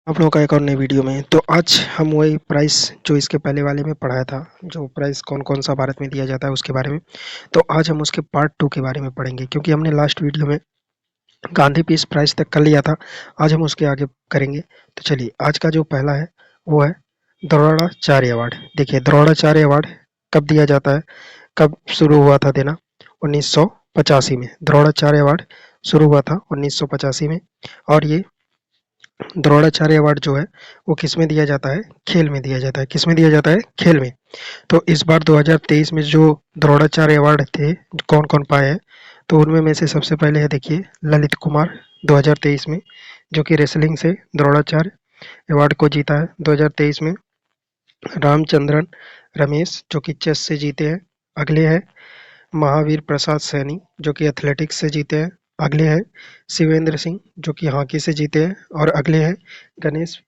आप लोगों का एक और नई वीडियो में। तो आज हम वही प्राइस जो इसके पहले वाले में पढ़ाया था, जो प्राइस कौन-कौन सा भारत में दिया जाता है उसके बारे में। तो आज हम उसके पार्ट 2 के बारे में पढ़ेंगे, क्योंकि हमने लास्ट वीडियो में गांधी पीस प्राइज़ तक कर लिया था। आज हम उसके आगे करेंगे। तो चलिए, आज का जो पहला है वो है द्रोणाचार्य अवार्ड। देखिए, द्रोणाचार्य अवार्ड कब दिया जाता है, कब शुरू हुआ था देना? 1985 में द्रोणाचार्य अवार्ड शुरू हुआ था 1985 में। और ये द्रोणाचार्य अवार्ड जो है वो किस में दिया जाता है? खेल में दिया जाता है। किस में दिया जाता है? खेल में। तो इस बार 2023 में जो द्रोणाचार्य अवार्ड थे, कौन कौन पाए हैं? तो उनमें में से सबसे पहले है, देखिए, ललित कुमार 2023 में, जो कि रेसलिंग से द्रोणाचार्य अवार्ड को जीता है 2023 में। रामचंद्रन रमेश, जो कि चेस से जीते हैं। अगले हैं महावीर प्रसाद सैनी, जो कि एथलेटिक्स से जीते हैं। अगले हैं शिवेंद्र सिंह, जो कि हॉकी से जीते हैं। और अगले हैं गणेश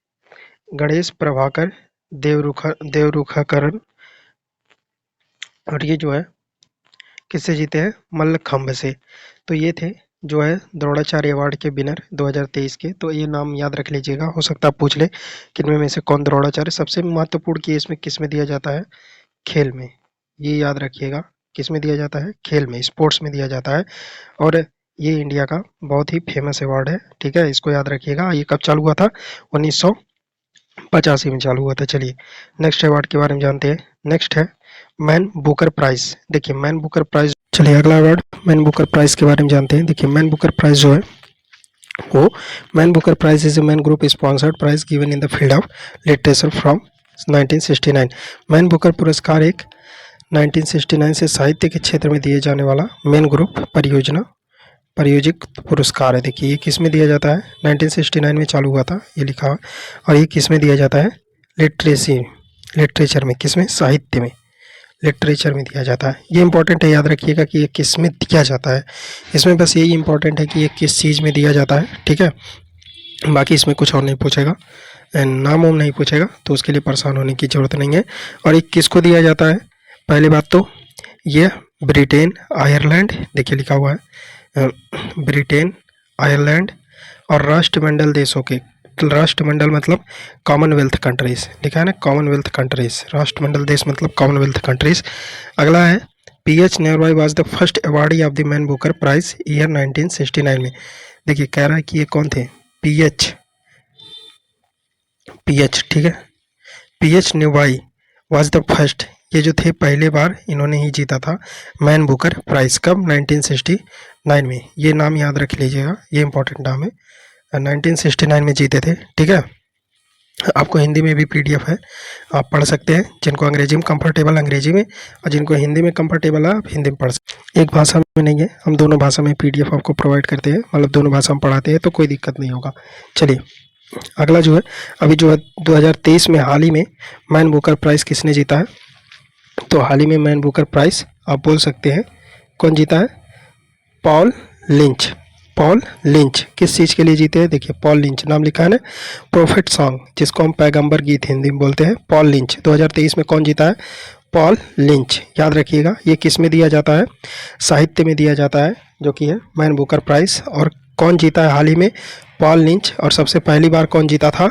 गणेश प्रभाकर देवरुखकरण, और ये जो है किससे जीते हैं? मल्लखंभ से। तो ये थे जो है द्रोणाचार्य अवार्ड के विनर 2023 के। तो ये नाम याद रख लीजिएगा, हो सकता है पूछ ले कि इनमें में से कौन द्रोणाचार्य। सबसे महत्वपूर्ण कि इसमें किस में दिया जाता है? खेल में। ये याद रखिएगा, किस में दिया जाता है? खेल में, स्पोर्ट्स में दिया जाता है। और ये इंडिया का बहुत ही फेमस अवार्ड है, ठीक है, इसको याद रखिएगा। ये कब चालू हुआ था? 1985 में चालू हुआ था। चलिए, नेक्स्ट अवार्ड के बारे में जानते हैं। नेक्स्ट है मैन बुकर प्राइज। देखिए, मैन बुकर प्राइज। चलिए, अगला अवार्ड मैन बुकर प्राइज के बारे में जानते हैं। देखिए, मैन बुकर प्राइज जो है वो Man Booker prize is a Man group sponsored prize given in the field of literature from 1969। Man Booker पुरस्कार एक 1969 से साहित्य के क्षेत्र में दिए जाने वाला मेन ग्रुप प्रायोजित पुरस्कार है। देखिए, ये किस में दिया जाता है? 1969 में चालू हुआ था, ये लिखा हुआ। और ये किस में दिया जाता है? लिटरेचर में। किस में? साहित्य में, लिटरेचर में दिया जाता है। ये इंपॉर्टेंट है, याद रखिएगा कि ये किस में दिया जाता है। इसमें बस यही इंपॉर्टेंट है कि ये किस चीज़ में दिया जाता है, ठीक है। बाकी इसमें कुछ और नहीं पूछेगा, नाम वाम नहीं पूछेगा, तो उसके लिए परेशान होने की ज़रूरत नहीं है। और ये किसको दिया जाता है? पहली बात तो ये ब्रिटेन, आयरलैंड, देखिए लिखा हुआ है ब्रिटेन, आयरलैंड और राष्ट्रमंडल देशों के। राष्ट्रमंडल मतलब कॉमनवेल्थ कंट्रीज, लिखा है ना, कॉमनवेल्थ कंट्रीज। राष्ट्रमंडल देश मतलब कॉमनवेल्थ कंट्रीज। अगला है P H Newby was the first awardee of the Man Booker Prize year 1969 में। देखिए, कह रहा है कि ये कौन थे? पीएच, ठीक है। पीएच नेवाई वाज द फर्स्ट, ये जो थे पहले बार इन्होंने ही जीता था मैन बुकर प्राइज। कब? 1969 में। ये नाम याद रख लीजिएगा, ये इंपॉर्टेंट नाम है। 1969 में जीते थे, ठीक है। आपको हिंदी में भी पीडीएफ है, आप पढ़ सकते हैं। जिनको अंग्रेजी में कंफर्टेबल अंग्रेजी में, और जिनको हिंदी में कंफर्टेबल है आप हिंदी में पढ़ सकते हैं। एक भाषा में नहीं है, हम दोनों भाषा में पीडीएफ आपको प्रोवाइड करते हैं, मतलब दोनों भाषा में पढ़ाते हैं, तो कोई दिक्कत नहीं होगा। चलिए, अगला जो है, अभी जो है 2023 में हाल ही में मैन बुकर प्राइज किसने जीता है? तो हाल ही में मैन बुकर प्राइज आप बोल सकते हैं कौन जीता है? Paul lynch. पॉल लिंच किस चीज़ के लिए जीते हैं? देखिए, पॉल लिंच नाम लिखा है ना, प्रोफेट सॉन्ग, जिसको हम पैगंबर गीत हिंदी में बोलते हैं। पॉल लिंच 2023 में कौन जीता है? Paul lynch. याद रखिएगा, ये किस में दिया जाता है? साहित्य में दिया जाता है, जो कि है मैन बुकर प्राइज। और कौन जीता है हाल ही में? Paul lynch. और सबसे पहली बार कौन जीता था?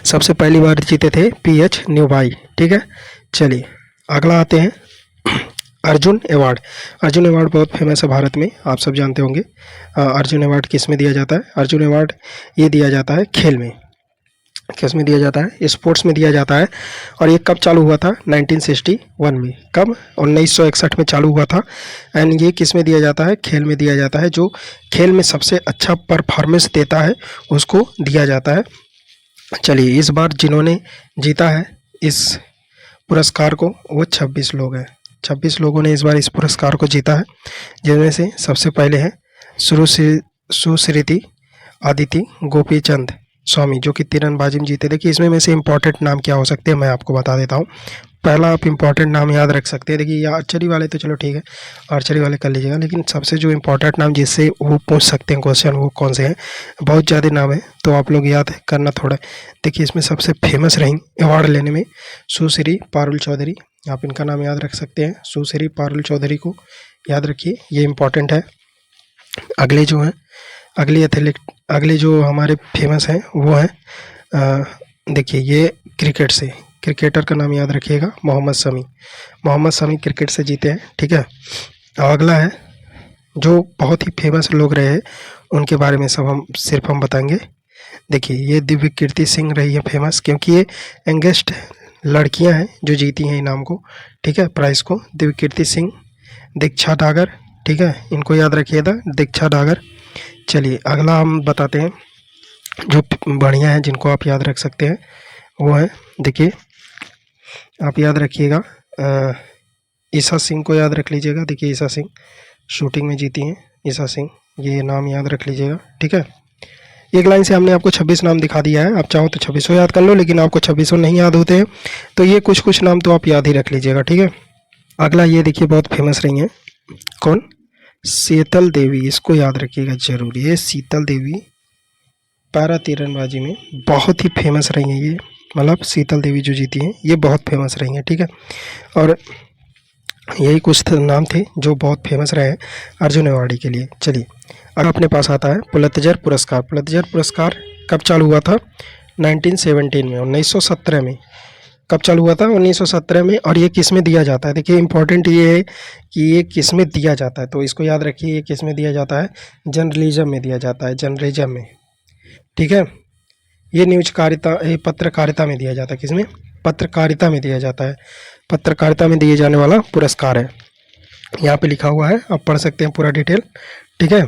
सबसे पहली बार जीते थे पीएच न्यूबाई, ठीक है। चलिए, अगला आते हैं अर्जुन अवार्ड। अर्जुन अवार्ड बहुत फेमस है भारत में, आप सब जानते होंगे। अर्जुन अवार्ड किस में दिया जाता है? अर्जुन अवार्ड ये दिया जाता है खेल में। किस में दिया जाता है? स्पोर्ट्स में दिया जाता है। और ये कब चालू हुआ था? 1961 में। कब? 1961 में चालू हुआ था। एंड ये किस में दिया जाता है? खेल में दिया जाता है। जो खेल में सबसे अच्छा परफॉर्मेंस देता है उसको दिया जाता है। चलिए, इस बार जिन्होंने जीता है इस पुरस्कार को वो 26 लोग हैं। 26 लोगों ने इस बार इस पुरस्कार को जीता है, जिनमें से सबसे पहले हैं सुश्रुति आदिति गोपीचंद स्वामी, जो कि तीरंदाजी में जीते। देखिए, इसमें में से इंपॉर्टेंट नाम क्या हो सकते हैं मैं आपको बता देता हूँ। पहला आप इंपॉर्टेंट नाम याद रख सकते हैं। देखिए, ये आर्चरी वाले तो चलो ठीक है, आर्चरी वाले कर लीजिएगा, लेकिन सबसे जो इंपॉर्टेंट नाम जिससे वो पूछ सकते हैं क्वेश्चन, वो कौन से हैं? बहुत ज़्यादा नाम है, तो आप लोग याद करना थोड़ा। देखिए, इसमें सबसे फेमस रही अवार्ड लेने में सुश्री पारुल चौधरी, आप इनका नाम याद रख सकते हैं। सुश्री पारुल चौधरी को याद रखिए, ये इंपॉर्टेंट है। अगले जो हैं, अगली अगले जो हमारे फेमस हैं वो हैं, देखिए ये क्रिकेट से, क्रिकेटर का नाम याद रखिएगा, मोहम्मद शमी। मोहम्मद शमी क्रिकेट से जीते हैं, ठीक है। और अगला है जो बहुत ही फेमस लोग रहे हैं उनके बारे में सब हम बताएंगे। देखिए ये दिव्य कीर्ति सिंह रही है फेमस, क्योंकि ये यंगेस्ट लड़कियां हैं जो जीती हैं इनाम को, ठीक है, प्राइज़ को। दिव्य कीर्ति सिंह, दीक्षा डागर, ठीक है, इनको याद रखिएगा, दीक्षा डागर। चलिए अगला हम बताते हैं जो बढ़िया है जिनको आप याद रख सकते हैं, वो है, देखिए आप याद रखिएगा, ईसा सिंह को याद रख लीजिएगा। देखिए ईसा सिंह शूटिंग में जीती हैं, ईसा सिंह, ये नाम याद रख लीजिएगा, ठीक है। एक लाइन से हमने आपको 26 नाम दिखा दिया है, आप चाहो तो 26 याद कर लो, लेकिन आपको 26 नहीं याद होते हैं तो ये कुछ कुछ नाम तो आप याद ही रख लीजिएगा, ठीक है। अगला ये देखिए बहुत फेमस रही हैं, कौन, शीतल देवी, इसको याद रखिएगा जरूर। ये शीतल देवी पैरा तीरंदाजी में बहुत ही फेमस रही हैं, ये मतलब शीतल देवी जो जीती हैं ये बहुत फेमस रही हैं, ठीक है। और यही कुछ नाम थे जो बहुत फेमस रहे हैं अर्जुन अवार्डी के लिए। चलिए अब अपने पास आता है पुलित्जर पुरस्कार। पुलित्जर पुरस्कार कब चालू हुआ था? 1917 में, 1917 में। कब चालू हुआ था? 1917 में। और ये किस में दिया जाता है? देखिए इंपॉर्टेंट ये है कि ये किस में दिया जाता है, तो इसको याद रखिए, ये किस में दिया जाता है? जर्नलिज्म में दिया जाता है, जर्नलिज्म में, ठीक है। ये ये पत्रकारिता में दिया जाता है, किसमें? पत्रकारिता में दिया जाता है, पत्रकारिता में दिए जाने वाला पुरस्कार है। यहाँ पे लिखा हुआ है, आप पढ़ सकते हैं पूरा डिटेल, ठीक है।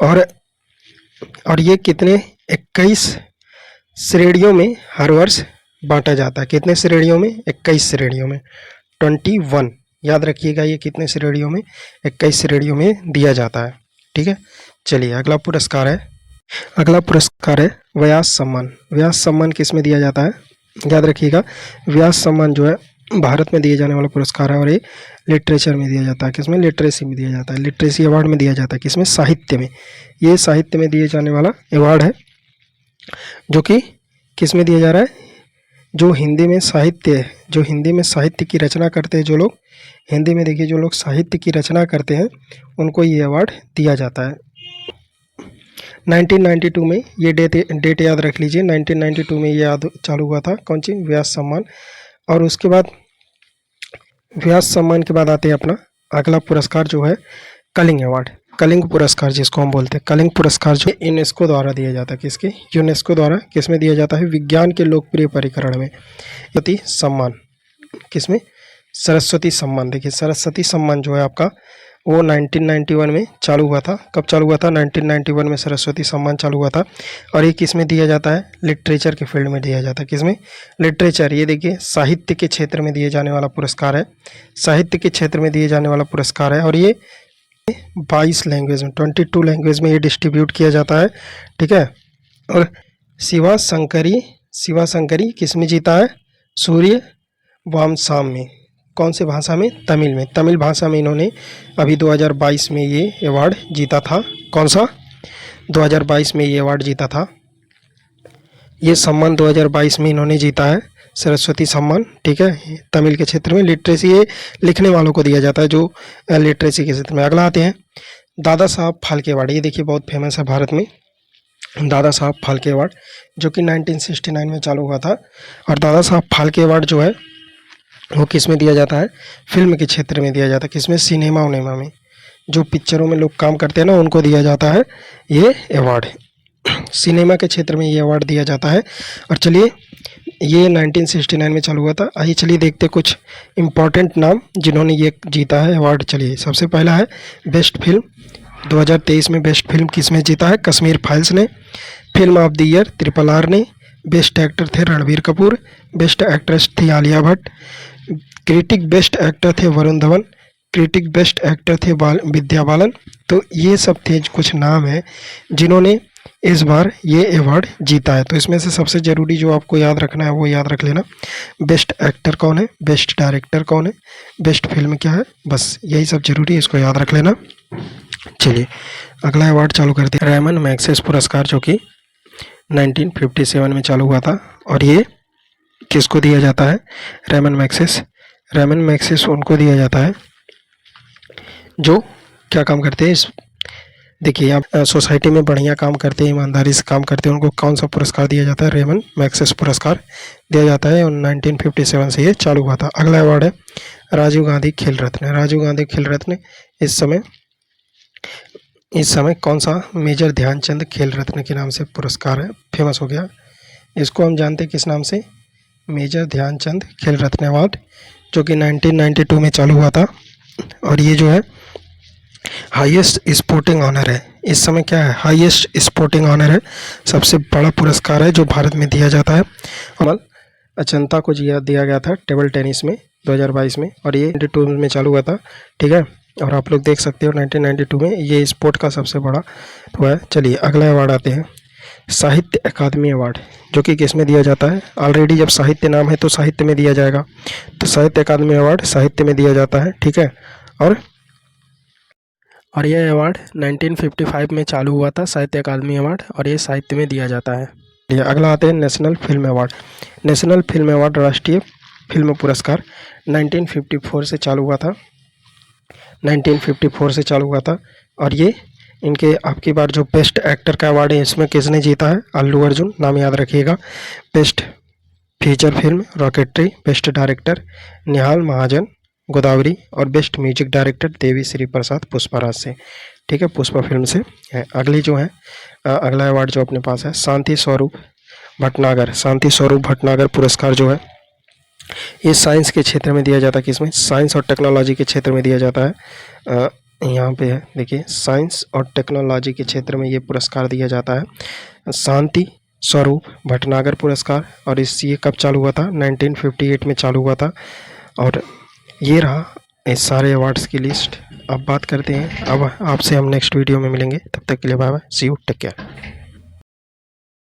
और ये कितने 21 श्रेणियों में हर वर्ष बांटा जाता है। कितने श्रेणियों में? 21 श्रेणियों में, 21, याद रखिएगा। ये कितने श्रेणियों में? 21 श्रेणियों में दिया जाता है, ठीक है। चलिए अगला पुरस्कार है व्यास सम्मान। व्यास सम्मान किस में दिया जाता है? याद रखिएगा, व्यास सम्मान जो है भारत में दिए जाने वाला पुरस्कार है, और ये लिटरेचर में दिया जाता है। किसमें? लिटरेसी में दिया जाता है, लिटरेसी अवार्ड में दिया जाता है। किसमें? साहित्य में। ये साहित्य में दिए जाने वाला अवार्ड है, जो कि किस में दिया जा रहा है? जो हिंदी में साहित्य है, जो हिंदी में साहित्य की रचना करते हैं, जो लोग हिंदी में, देखिए जो लोग साहित्य की रचना करते हैं उनको ये अवार्ड दिया जाता है। 1992 में ये डेट याद रख लीजिए, 1992 में ये चालू हुआ था, कौन सी? व्यास सम्मान। और उसके बाद व्यास सम्मान के बाद आते हैं अपना अगला पुरस्कार जो है कलिंग अवार्ड। कलिंग पुरस्कार जिसको हम बोलते हैं, कलिंग पुरस्कार जो यूनेस्को द्वारा दिया जाता है। किसके? यूनेस्को द्वारा। किस में दिया जाता है? विज्ञान के लोकप्रिय परिकरण में। सरस्वती सम्मान, किसमें? सरस्वती सम्मान। देखिए सरस्वती सम्मान जो है आपका वो 1991 में चालू हुआ था। कब चालू हुआ था? 1991 में सरस्वती सम्मान चालू हुआ था। और ये किस में दिया जाता है? लिटरेचर के फील्ड में दिया जाता है। किस में? लिटरेचर। ये देखिए साहित्य के क्षेत्र में दिए जाने वाला पुरस्कार है, साहित्य के क्षेत्र में दिए जाने वाला पुरस्कार है। और ये 22 लैंग्वेज में, 22 लैंग्वेज में ये डिस्ट्रीब्यूट किया जाता है, ठीक है। और शिवा शंकरी किस में जीता है? सूर्य वामसाम में। कौन से भाषा में? तमिल में। तमिल भाषा में इन्होंने अभी 2022 में ये अवार्ड जीता था। कौन सा? 2022 में ये अवार्ड जीता था। ये सम्मान 2022 में इन्होंने जीता है, सरस्वती सम्मान, ठीक है। तमिल के क्षेत्र में लिटरेसी, ये लिखने वालों को दिया जाता है जो लिटरेसी के क्षेत्र में। अगला आते हैं दादा साहब फाल्के अवार्ड। ये देखिए बहुत फेमस है भारत में, दादा साहब फाल्के अवार्ड, जो कि 1969 में चालू हुआ था। और दादा साहब फाल्के अवार्ड जो है वो किस में दिया जाता है? फिल्म के क्षेत्र में दिया जाता है। किसमें? सिनेमा उनेमा में, जो पिक्चरों में लोग काम करते हैं ना, उनको दिया जाता है ये अवार्ड। सिनेमा के क्षेत्र में ये अवार्ड दिया जाता है। और चलिए ये 1969 में चालू हुआ था। आइए चलिए देखते कुछ इम्पोर्टेंट नाम जिन्होंने ये जीता है अवार्ड। चलिए सबसे पहला है बेस्ट फिल्म। 2023 में बेस्ट फिल्म किस में जीता है? कश्मीर फाइल्स ने। Film of the year RRR ने। बेस्ट एक्टर थे रणबीर कपूर। बेस्ट एक्ट्रेस थी Alia Bhatt. Critic best actor थे Varun Dhawan. Critic best actor थे विद्या बालन। तो ये सब थे कुछ नाम हैं जिन्होंने इस बार ये अवार्ड जीता है। तो इसमें से सबसे ज़रूरी जो आपको याद रखना है वो याद रख लेना, बेस्ट एक्टर कौन है, बेस्ट डायरेक्टर कौन है, बेस्ट फिल्म क्या है, बस यही सब जरूरी है, इसको याद रख लेना। चलिए अगला अवार्ड चालू करते हैं। रेमन मैग्सेस पुरस्कार जो कि 1957 में चालू हुआ था। और ये किसको दिया जाता है? रेमन मैग्सेस उनको दिया जाता है जो क्या काम करते हैं? देखिए आप सोसाइटी में बढ़िया काम करते हैं, ईमानदारी से काम करते हैं, उनको कौन सा पुरस्कार दिया जाता है? रेमन मैग्सेसे पुरस्कार दिया जाता है और 1957 से ये चालू हुआ था। अगला अवार्ड है राजीव गांधी खेल रत्न। राजीव गांधी खेल रत्न इस समय कौन सा मेजर ध्यानचंद खेल रत्न के नाम से पुरस्कार है, फेमस हो गया। इसको हम जानते हैं किस नाम से? मेजर ध्यानचंद खेल रत्न अवार्ड, जो कि 1992 में चालू हुआ था। और ये जो है हाईएस्ट स्पोर्टिंग ऑनर है। इस समय क्या है? हाईएस्ट स्पोर्टिंग ऑनर है, सबसे बड़ा पुरस्कार है जो भारत में दिया जाता है। और अचंता को दिया गया था टेबल टेनिस में 2022 में, और ये 92 में चालू हुआ था। ठीक है, और आप लोग देख सकते हो 1992 में ये स्पोर्ट का सबसे बड़ा हुआ है। चलिए अगला अवार्ड आते हैं साहित्य अकादमी अवार्ड, जो कि किस में दिया जाता है? ऑलरेडी जब साहित्य नाम है तो साहित्य में दिया जाएगा, तो साहित्य अकादमी अवार्ड साहित्य में दिया जाता है। ठीक है, और यह अवार्ड 1955 में चालू हुआ था, साहित्य अकादमी अवार्ड, और ये साहित्य में दिया जाता है। ये अगला आते हैं national film award. National film award राष्ट्रीय फिल्म पुरस्कार 1954 से चालू हुआ था, 1954 से चालू हुआ था। और ये इनके आपकी बार जो बेस्ट एक्टर का अवार्ड है इसमें किसने जीता है? अल्लू अर्जुन, नाम याद रखिएगा। Best feature film Rocketry, best director Nihal Mahajan Godavari, और best music director Devi Shri Prasad Pushparaj से। ठीक है, पुष्पा फिल्म से है। अगली जो है अगला अवार्ड जो अपने पास है शांति स्वरूप भटनागर। शांति स्वरूप भटनागर पुरस्कार जो है ये साइंस के क्षेत्र में दिया जाता है। किसमें? साइंस और टेक्नोलॉजी के क्षेत्र में दिया जाता है। यहाँ पे है देखिए, साइंस और टेक्नोलॉजी के क्षेत्र में ये पुरस्कार दिया जाता है, शांति स्वरूप भटनागर पुरस्कार। और ये कब चालू हुआ था? 1958 में चालू हुआ था। और ये रहा इस सारे अवार्ड्स की लिस्ट। अब बात करते हैं, अब आपसे हम नेक्स्ट वीडियो में मिलेंगे, तब तक के लिए bye bye, see you, take care.